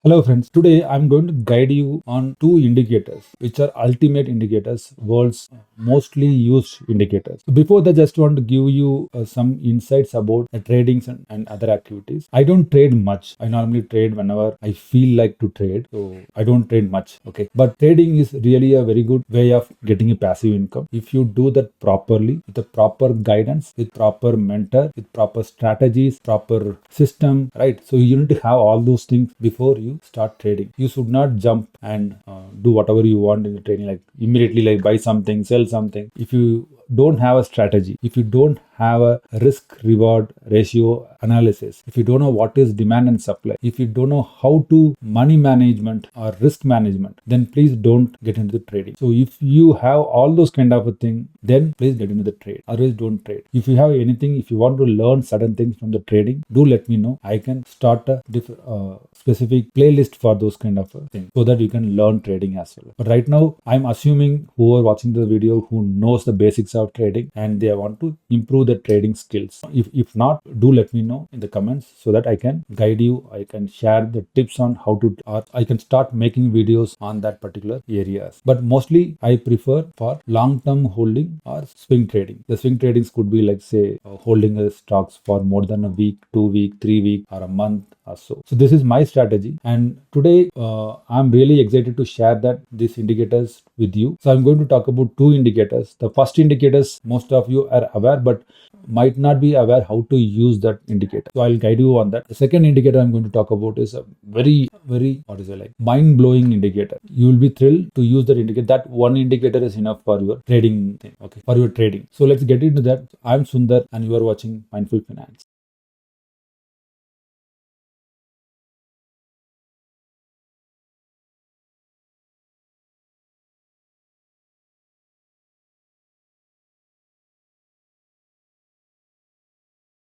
Hello friends, today I'm going to guide you on two indicators which are ultimate indicators, world's mostly used indicators. So before that, just want to give you some insights about tradings and other activities. I don't trade much. I normally trade whenever I feel like to trade. So I don't trade much. Okay. But trading is really a very good way of getting a passive income. If you do that properly, with the proper guidance, with proper mentor, with proper strategies, proper system, right? So you need to have all those things before you start trading. You should not jump and do whatever you want in the trading, like immediately like buy something, sell something. If you don't have a strategy, if you don't have a risk reward ratio analysis, if you don't know what is demand and supply, if you don't know how to money management or risk management, then please don't get into the trading. So if you have all those kind of a thing, then please get into the trade. Otherwise, don't trade. If you have anything, if you want to learn certain things from the trading, do let me know. I can start a specific playlist for those kind of things so that you can learn trading as well. But right now, I'm assuming who are watching the video who knows the basics of trading and they want to improve the trading skills. If not, do let me know in the comments so that I can guide you. I can share the tips on how to, or I can start making videos on that particular areas. But mostly I prefer for long-term holding or swing trading. The swing tradings could be like say holding a stocks for more than a week, 2 week, 3 week, or a month or so. So this is my strategy, and today I'm really excited to share that these indicators with you. So I'm going to talk about two indicators. The first indicators most of you are aware, but might not be aware how to use that indicator. So I'll guide you on that. The second indicator I'm going to talk about is a very what is it like mind-blowing indicator. You will be thrilled to use that indicator. That one indicator is enough for your trading thing. Okay, for your trading. So let's get into that. I'm Sundar and you are watching Mindful Finance.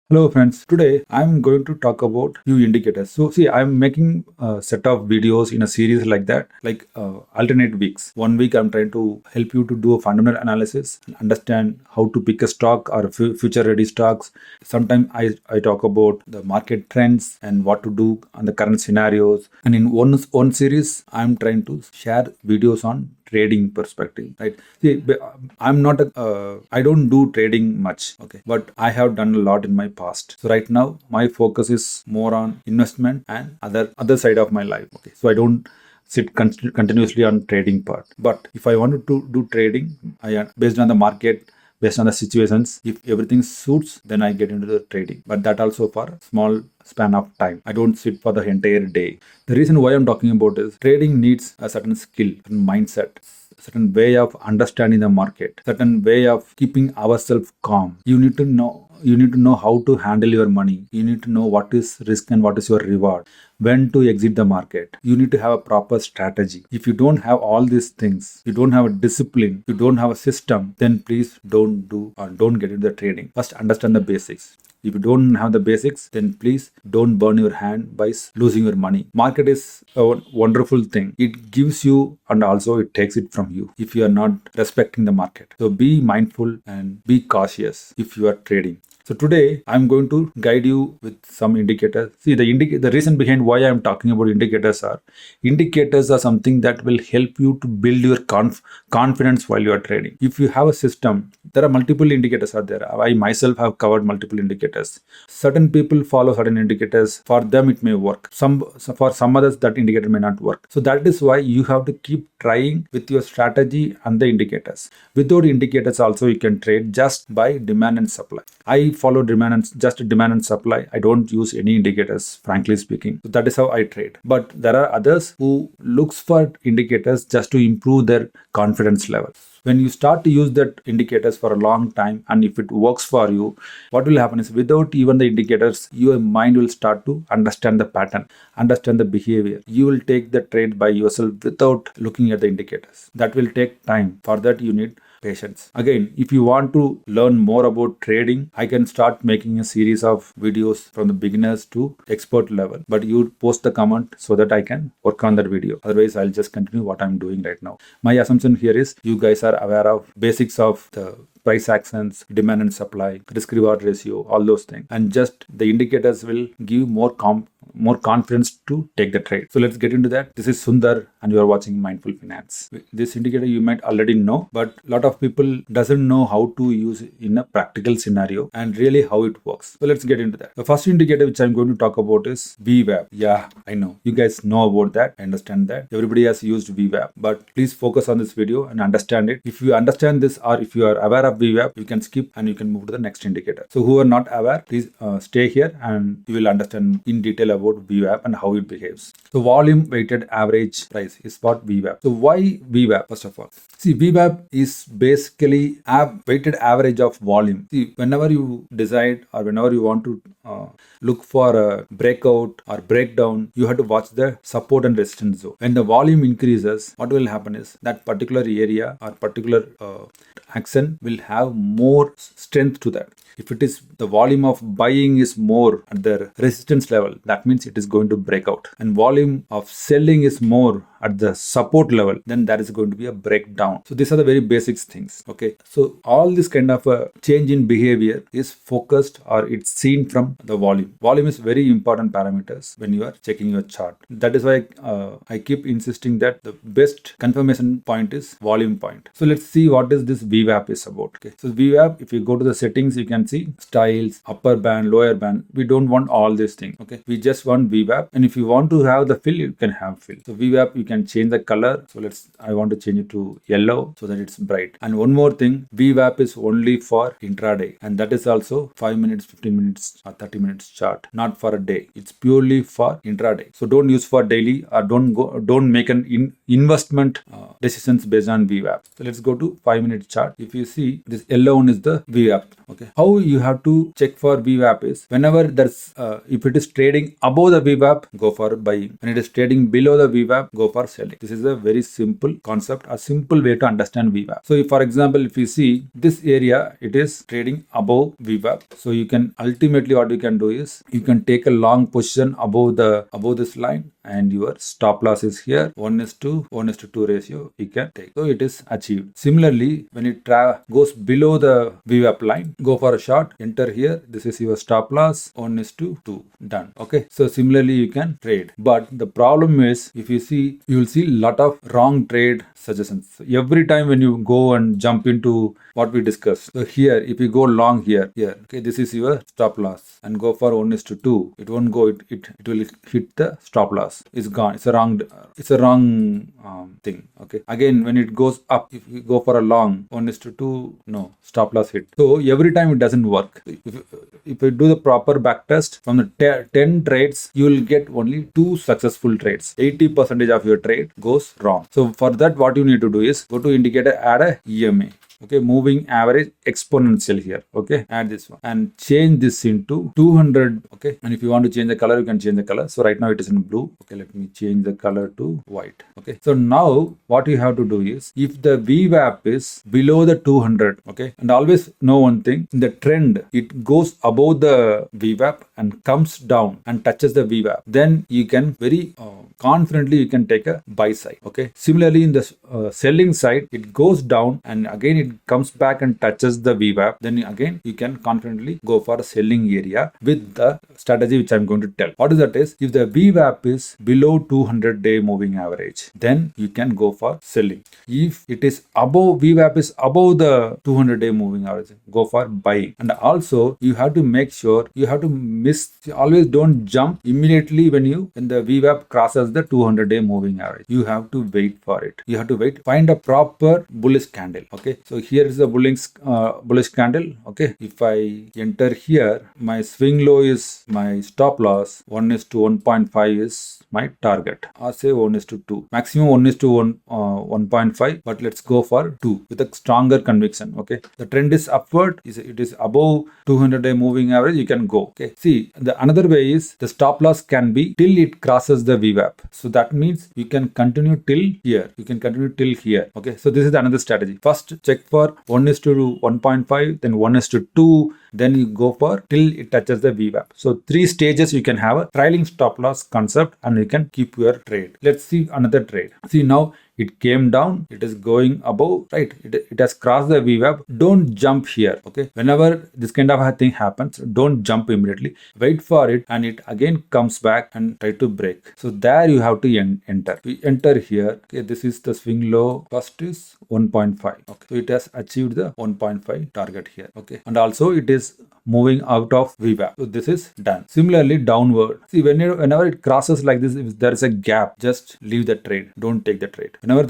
Hello friends, today I'm going to talk about few indicators. So see, I'm making a set of videos in a series like that, like alternate weeks. 1 week I'm trying to help you to do a fundamental analysis and understand how to pick a stock or future ready stocks. Sometimes I talk about the market trends and what to do on the current scenarios. And in one series, I'm trying to share videos on trading perspective, right? See, I'm not I don't do trading much, okay, but I have done a lot in my past. So right now my focus is more on investment and other side of my life. Okay, so I don't sit continuously on trading part. But if I wanted to do trading, I based on the market, based on the situations, if everything suits, then I get into the trading. But that also for small span of time. I don't sit for the entire day. The reason why I'm talking about is trading needs a certain skill, certain mindset, certain way of understanding the market, certain way of keeping ourselves calm. You need to know how to handle your money. You need to know what is risk and what is your reward, when to exit the market. You need to have a proper strategy. If you don't have all these things, you don't have a discipline, you don't have a system, then please don't do or don't get into the trading. First understand the basics. If you don't have the basics, then please don't burn your hand by losing your money. Market is a wonderful thing. It gives you and also it takes it from you if you are not respecting the market. So be mindful and be cautious if you are trading. So today I'm going to guide you with some indicators. See, the reason behind why I'm talking about indicators are something that will help you to build your confidence while you are trading. If you have a system, there are multiple indicators are there. I myself have covered multiple indicators. Certain people follow certain indicators. For them it may work. For some others that indicator may not work. So that is why you have to keep trying with your strategy and the indicators. Without indicators also you can trade just by demand and supply. I follow demand and supply. I don't use any indicators, frankly speaking. So that is how I trade. But there are others who looks for indicators just to improve their confidence level. When you start to use that indicators for a long time, and if it works for you, what will happen is without even the indicators, your mind will start to understand the pattern, understand the behavior. You will take the trade by yourself without looking at the indicators. That will take time. For that you need patience. Again, if you want to learn more about trading, I can start making a series of videos from the beginners to expert level. But you post the comment so that I can work on that video. Otherwise, I'll just continue what I'm doing right now. My assumption here is you guys are aware of basics of the price actions, demand and supply, risk reward ratio, all those things. And just the indicators will give more confidence to take the trade. So let's get into that. This is Sundar and you are watching Mindful Finance. This indicator you might already know, but a lot of people doesn't know how to use it in a practical scenario and really how it works. So let's get into that. The first indicator which I'm going to talk about is VWAP. Yeah, I know. You guys know about that. I understand that. Everybody has used VWAP, but please focus on this video and understand it. If you understand this or if you are aware of VWAP, you can skip and you can move to the next indicator. So who are not aware, please stay here and you will understand in detail about VWAP and how it behaves. So volume weighted average price is what VWAP. So why VWAP? First of all, see, VWAP is basically weighted average of volume. See, whenever you decide or whenever you want to look for a breakout or breakdown, you have to watch the support and resistance zone. When the volume increases, what will happen is that particular area or particular action will have more strength to that. If it is the volume of buying is more at the resistance level, that means it is going to break out. And volume of selling is more at the support level, then that is going to be a breakdown. So these are the very basics things. Okay. So all this kind of a change in behavior is focused or it's seen from the volume. Volume is very important parameters when you are checking your chart. That is why I keep insisting that the best confirmation point is volume point. So let's see what is this VWAP is about. Okay. So VWAP, if you go to the settings, you can see styles, upper band, lower band. We don't want all these things. Okay. We just want VWAP. And if you want to have the fill, you can have fill. So VWAP, you can change the color. So I want to change it to yellow so that it's bright. And one more thing, VWAP is only for intraday. And that is also 5 minutes, 15 minutes or 30 minutes chart, not for a day. It's purely for intraday. So don't use for daily or don't make an investment decisions based on VWAP. So let's go to 5-minute chart. If you see, this yellow one is the VWAP. Okay. How you have to check for VWAP is whenever there's if it is trading above the VWAP, go for buying. When it is trading below the VWAP, go for selling. This is a very simple concept, a simple way to understand VWAP. So if, for example, if you see this area, it is trading above VWAP. So you can ultimately what you can do is you can take a long position above this line and your stop loss is here 1:2 ratio you can take. So it is achieved. Similarly, when it goes below the VWAP line, go for a short, enter here. This is your stop loss 1:2 done. Okay. So similarly you can trade. But the problem is if you see, you will see a lot of wrong trade suggestions. So every time when you go and jump into what we discussed. So here, if you go long here, okay, this is your stop loss and go for 1:2. It won't go, it will hit the stop loss. It's gone. It's a wrong thing. Okay. Again, when it goes up, if you go for a long 1:2, no, stop loss hit. So every time it doesn't work. If you do the proper back test from the 10 trades, you will get only 2 successful trades. 80% of your trade goes wrong. So for that, what you need to do is go to indicator, add a EMA. Okay, moving average exponential here. Okay, add this one and change this into 200. Okay, and if you want to change the color, you can change the color. So right now it is in blue. Okay, let me change the color to white. Okay, so now what you have to do is if the VWAP is below the 200, okay, and always know one thing, in the trend, it goes above the VWAP and comes down and touches the VWAP, then you can very confidently you can take a buy side. Okay, similarly in the selling side, it goes down and again it comes back and touches the VWAP, then again you can confidently go for a selling area with the strategy which I'm going to tell. What is that is, if the VWAP is below 200-day moving average, then you can go for selling. If it is above, VWAP is above the 200-day moving average, go for buying. And also you have to make sure you have to always don't jump immediately when the VWAP crosses the 200-day moving average. You have to wait for it. You have to wait, find a proper bullish candle. Okay, so here is the bullish candle. Okay, if I enter here, my swing low is my stop loss, 1:1.5 is my target, or say 1:2, maximum 1:1.5, but let's go for 2 with a stronger conviction. Okay, the trend is upward, it is above 200-day moving average, you can go. Okay, see, the another way is the stop loss can be till it crosses the VWAP. So that means you can continue till here. Okay, so this is another strategy. First check for 1:1.5, then 1:2, then you go for till it touches the VWAP. So 3 stages you can have a trailing stop loss concept and you can keep your trade. Let's see another trade. See now it came down, it is going above, right? It has crossed the VWAP. Don't jump here, okay? Whenever this kind of a thing happens, don't jump immediately. Wait for it and it again comes back and try to break. So there you have to enter. We enter here. Okay, this is the swing low. First is 1.5. Okay, so it has achieved the 1.5 target here. Okay, and also it is moving out of VWAP. So this is done. Similarly, downward. See, whenever it crosses like this, if there is a gap, just leave the trade. Don't take the trade. Whenever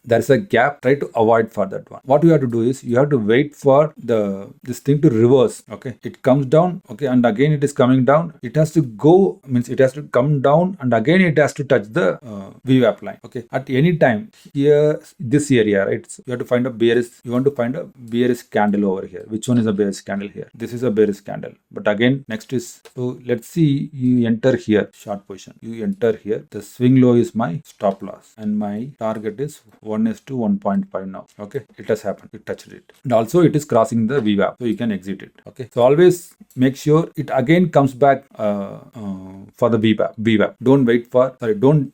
there's a gap, try to avoid for that one. What you have to do is you have to wait for this thing to reverse. Okay, it comes down. Okay, and again it is coming down. It has to go, means it has to come down, and again it has to touch the VWAP line. Okay, at any time here, this area, right? You have to find a bearish. You want to find a bearish candle over here. Which one is a bearish candle here? This is a bearish candle. But again, next is, so let's see, you enter here, short position. You enter here. The swing low is my stop loss and my target is 1:1.5 now. Okay, it has happened. It touched it. And also it is crossing the VWAP. So you can exit it. Okay, so always make sure it again comes back for the VWAP. Don't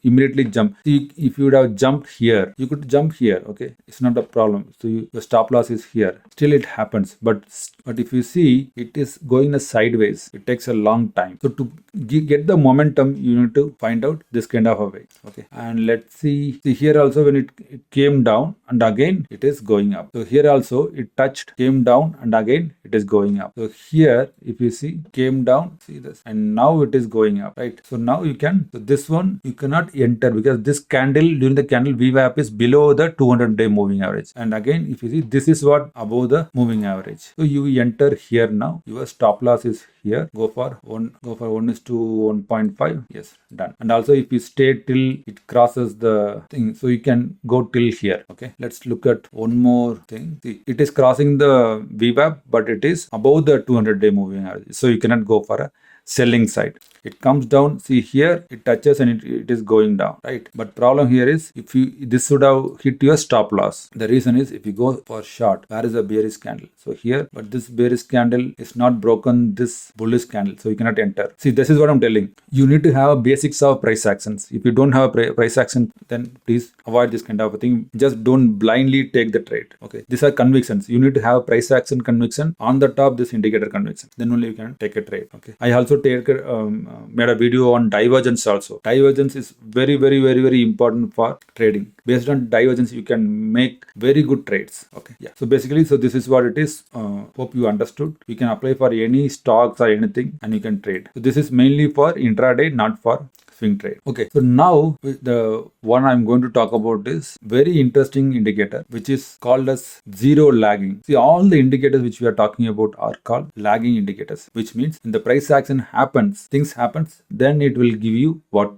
immediately jump. See, if you would have jumped here, you could jump here. Okay, it's not a problem. So your stop loss is here. Still it happens. But if you see, it is going sideways. It takes a long time. So to get the momentum, you need to find out this kind of a way. Okay, and let's see here also when it came down and again it is going up. So here also it touched, came down and again it is going up. So here if you see, came down, see this, and now it is going up, right? So now you can, so this one you cannot enter because this candle, during the candle VWAP is below the 200-day moving average. And again if you see, this is what above the moving average. So you enter here now, your stop loss is here. Go for 1:1.5. Yes, done. And also if you stay till it crosses the thing, so you can go till here. Okay, let's look at one more thing. See, it is crossing the VWAP, but it is above the 200-day moving average. So you cannot go for a selling side. It comes down, see here, it touches and it is going down, right? But problem here is, this should have hit your stop loss. The reason is, if you go for short, where is the bearish candle? So here, but this bearish candle is not broken this bullish candle, so you cannot enter. See, this is what I'm telling. You need to have a basics of price actions. If you don't have a price action, then please avoid this kind of a thing. Just don't blindly take the trade. Okay, these are convictions. You need to have a price action conviction on the top, this indicator conviction. Then only you can take a trade. Okay, I also made a video on divergence also. Divergence is very important for trading. Based on divergence, you can make very good trades. Okay, yeah. So basically, so this is what it is. Hope you understood. You can apply for any stocks or anything and you can trade. So this is mainly for intraday, not for swing trade. Okay, so now the one I'm going to talk about is very interesting indicator, which is called as zero lagging. See, all the indicators which we are talking about are called lagging indicators, which means when the price action happens, things happens, then it will give you what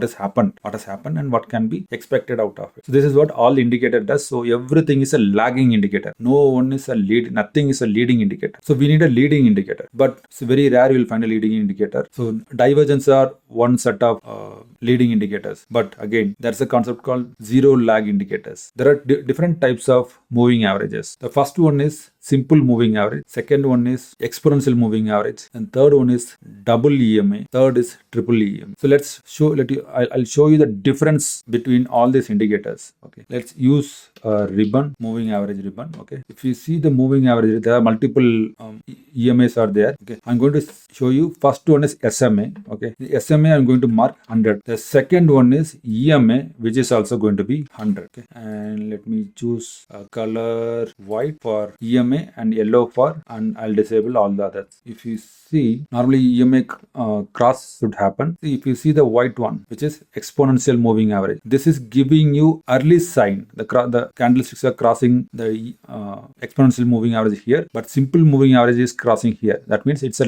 has happened, and what can be expected out of it. So this is what all indicator does. So everything is a lagging indicator. Nothing is a leading indicator. So we need a leading indicator, but it's very rare you will find a leading indicator. So divergence are one set of leading indicators, but again there's a concept called zero lag indicators. There are different types of moving averages. The first one is simple moving average, second one is exponential moving average, and third one is double EMA, third is triple EMA. So I'll show you the difference between all these indicators. Okay, let's use a ribbon, moving average ribbon. Okay, if you see the moving average, there are multiple EMAs are there. Okay, I'm going to show you. First one is SMA. Okay, the SMA I'm going to mark 100. The second one is EMA, which is also going to be 100. Okay, and let me choose a color white for EMA and yellow for, and I'll disable all the others. If you see, normally EMA cross should happen. See, if you see the white one, which is exponential moving average, this is giving you early sign. The candlesticks are crossing the exponential moving average here, but simple moving average is crossing here. That means it's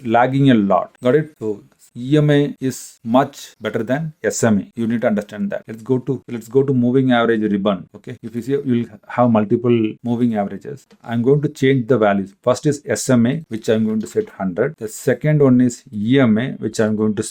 lagging a lot. Got it? So EMA is much better than SMA. You need to understand that. Let's go to moving average ribbon. Okay, if you see, you'll have multiple moving averages. I'm going to change the values. First is SMA, which I'm going to set 100. The second one is EMA, which I'm going to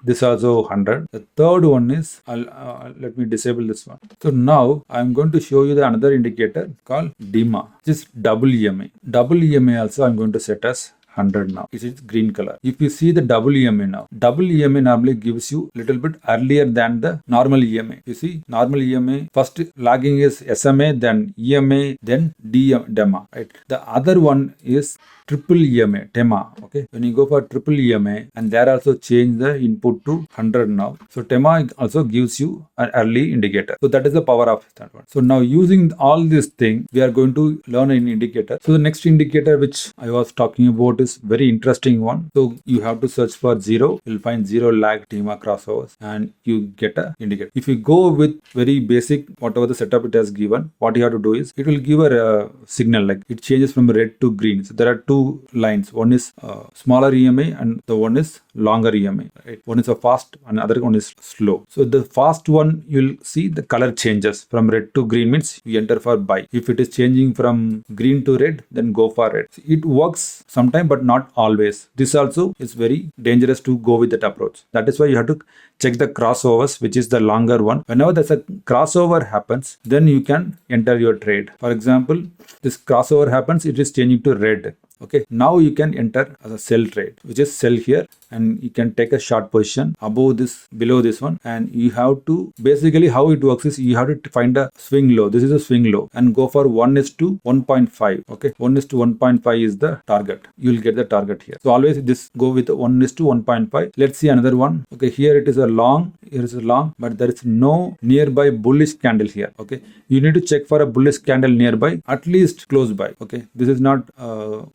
this also 100. The third one is let me disable this one. So now I'm going to show you the another indicator called DIMA, which is double EMA. Double EMA also I'm going to set as 100 now. It is green color. If you see the double EMA now, double EMA normally gives you little bit earlier than the normal EMA. You see, normal EMA, first lagging is SMA, then EMA, then DEMA, right? The other one is triple EMA, TEMA. Okay, when you go for triple EMA, and there also change the input to 100 now. So TEMA also gives you an early indicator. So that is the power of that one. So now using all this thing, we are going to learn an indicator. So the next indicator which I was talking about is very interesting one. So you have to search for 0. You'll find 0 lag TEMA crossovers, and you get a indicator. If you go with very basic, whatever the setup it has given, what you have to do is it will give a signal, like it changes from red to green. So there are two lines. One is smaller EMA and the one is longer EMA. Right? One is a fast and other one is slow. So the fast one, you'll see the color changes from red to green, means you enter for buy. If it is changing from green to red, then go for red. So it works sometime, but not always. This also is very dangerous to go with that approach. That is why you have to check the crossovers, which is the longer one. Whenever there's a crossover happens, then you can enter your trade. For example, this crossover happens, it is changing to red. Okay, now you can enter as a sell trade, which is sell here, and you can take a short position above this, below this one, and you have to, basically how it works is you have to find a swing low. This is a swing low, and go for 1:1.5. Okay, 1:1.5 is the target. You'll get the target here. So always this go with 1:1.5. Let's see another one. Okay, here it is a long, here is a long, but there is no nearby bullish candle here. Okay, you need to check for a bullish candle nearby, at least close by. Okay, this is not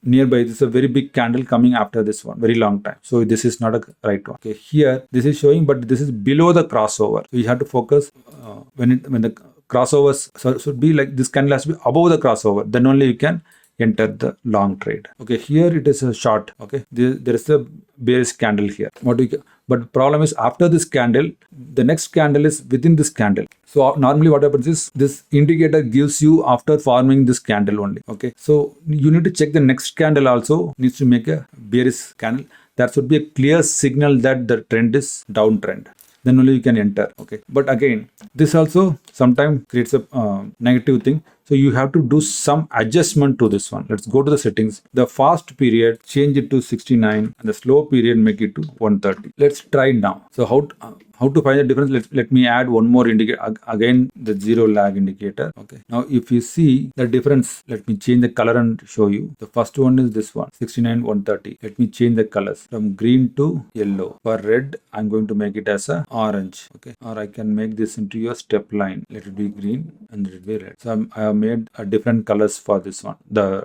nearby. This is a very big candle coming after this one, very long time. So this is not a right one. Okay, here this is showing, but this is below the crossover. So you have to focus when the crossovers should be like this, candle has to be above the crossover. Then only you can enter the long trade. Okay, here it is a short. Okay, there is a bearish candle here. But problem is, after this candle, the next candle is within this candle. So normally what happens is this indicator gives you after forming this candle only. Okay, so you need to check the next candle also needs to make a bearish candle. That should be a clear signal that the trend is downtrend. Then only you can enter. Okay, but again, this also sometimes creates a negative thing. So you have to do some adjustment to this one. Let's go to the settings. The fast period, change it to 69, and the slow period, make it to 130. Let's try it now. So how to find the difference? Let me add one more indicator, again the 0 lag indicator. Okay, now if you see the difference, let me change the color and show you. The first one is this one, 69, 130. Let me change the colors from green to yellow. For red, I'm going to make it as a orange. Okay, or I can make this into your step line. Let it be green and let it be red. So I have made a different colors for this one, the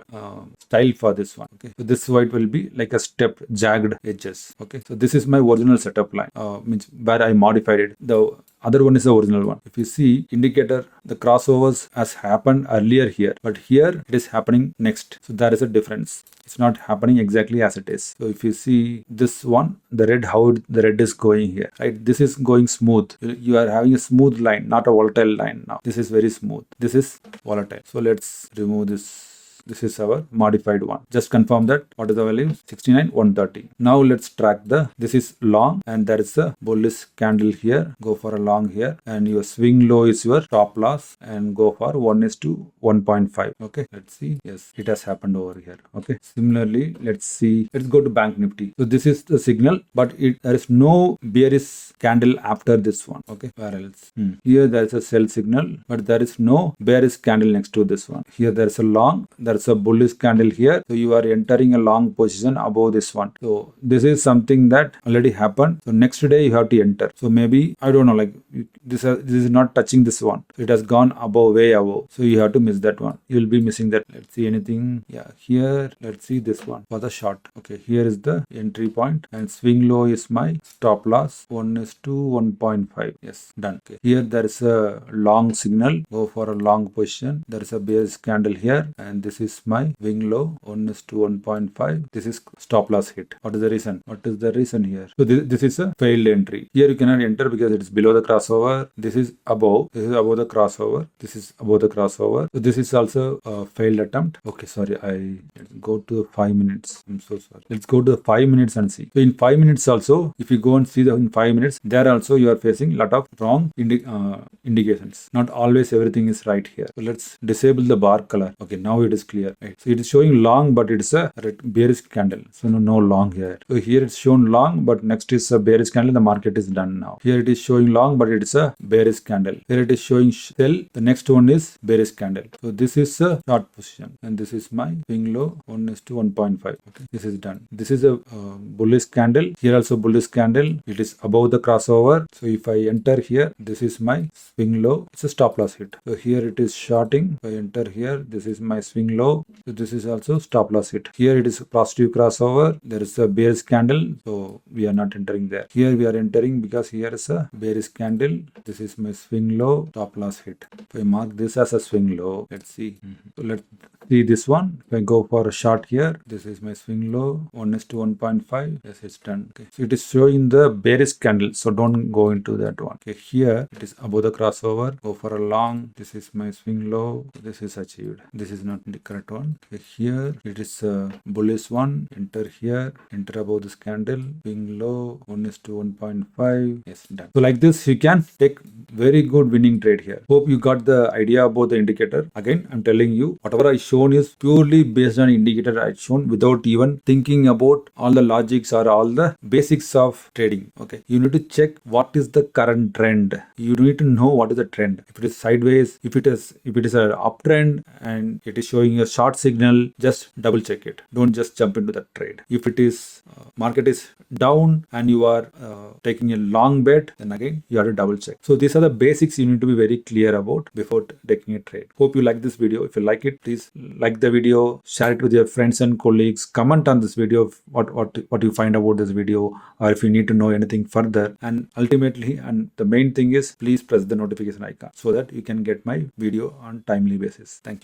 style for this one. Okay, so this white will be like a step, jagged edges. Okay, so this is my original setup line, means where I modified it. The other one is the original one. If you see indicator, the crossovers has happened earlier here, but here it is happening next. So there is a difference. It's not happening exactly as it is. So if you see this one, the red, how the red is going here, right? This is going smooth. You are having a smooth line, not a volatile line now. This is very smooth. This is volatile. So let's remove this. This is our modified one. Just confirm that. What is the value? 69, 130. Now let's track this is long, and there is a bullish candle here. Go for a long here, and your swing low is your stop loss, and go for 1:1.5. Okay, let's see. Yes, it has happened over here. Okay, similarly, let's see. Let's go to Bank Nifty. So this is the signal, but there is no bearish candle after this one. Okay, where else? Here there is a sell signal, but there is no bearish candle next to this one. Here there is a long. There's a bullish candle here. So you are entering a long position above this one. So this is something that already happened. So next day you have to enter. So maybe, I don't know, like this is not touching this one. So it has gone above, way above. So you have to miss that one. You will be missing that. Let's see anything. Yeah, here, let's see this one for the short. Okay, here is the entry point, and swing low is my stop loss. 1:1.5. Yes, done. Okay, here there is a long signal. Go for a long position. There is a bearish candle here, and this is my wing low, 1 is to 1.5. This is stop loss hit. What is the reason? What is the reason here? So this is a failed entry. Here you cannot enter because it is below the crossover. This is above. This is above the crossover. This is above the crossover. So this is also a failed attempt. Okay, sorry. Let's go to 5 minutes. I'm so sorry. Let's go to the 5 minutes and see. So in 5 minutes also, if you go and see in 5 minutes, there also you are facing a lot of wrong indications. Not always everything is right here. So let's disable the bar color. Okay, now it is clear. Right. So it is showing long, but it's a bearish candle. So no long here. So here it's shown long, but next is a bearish candle. The market is done now. Here it is showing long, but it's a bearish candle. Here it is showing sell. The next one is bearish candle. So this is a short position, and this is my swing low, 1 is to 1.5. Okay, this is done. This is a bullish candle. Here also bullish candle. It is above the crossover. So if I enter here, this is my swing low. It's a stop loss hit. So here it is shorting. If I enter here, this is my swing low. So this is also stop loss hit. Here it is a positive crossover. There is a bearish candle. So we are not entering there. Here we are entering because here is a bearish candle. This is my swing low, stop loss hit. If I mark this as a swing low, let's see. So let's see this one. If I go for a short here, this is my swing low, 1 is to 1.5. Yes, it's done. Okay. So it is showing the bearish candle. So don't go into that one. Okay. Here it is above the crossover. Go for a long. This is my swing low. This is achieved. This is not the correct one. Okay. Here it is a bullish one. Enter here. Enter above this candle. Swing low, 1 is to 1.5. Yes, done. So like this, you can take very good winning trade here. Hope you got the idea about the indicator. Again, I'm telling you, whatever I shown is purely based on indicator I shown without even thinking about all the logics or all the basics of trading. Okay, you need to check what is the current trend. You need to know what is the trend. If it is sideways, if it is an uptrend and it is showing a short signal, just double check it. Don't just jump into that trade. If it is market is down and you are taking a long bet, then again you have to double check. So these are the basics you need to be very clear about before taking a trade. Hope you like this video. If you like it, please like the video, share it with your friends and colleagues, comment on this video what you find about this video, or if you need to know anything further. And ultimately, and the main thing is, please press the notification icon so that you can get my video on timely basis. Thank you.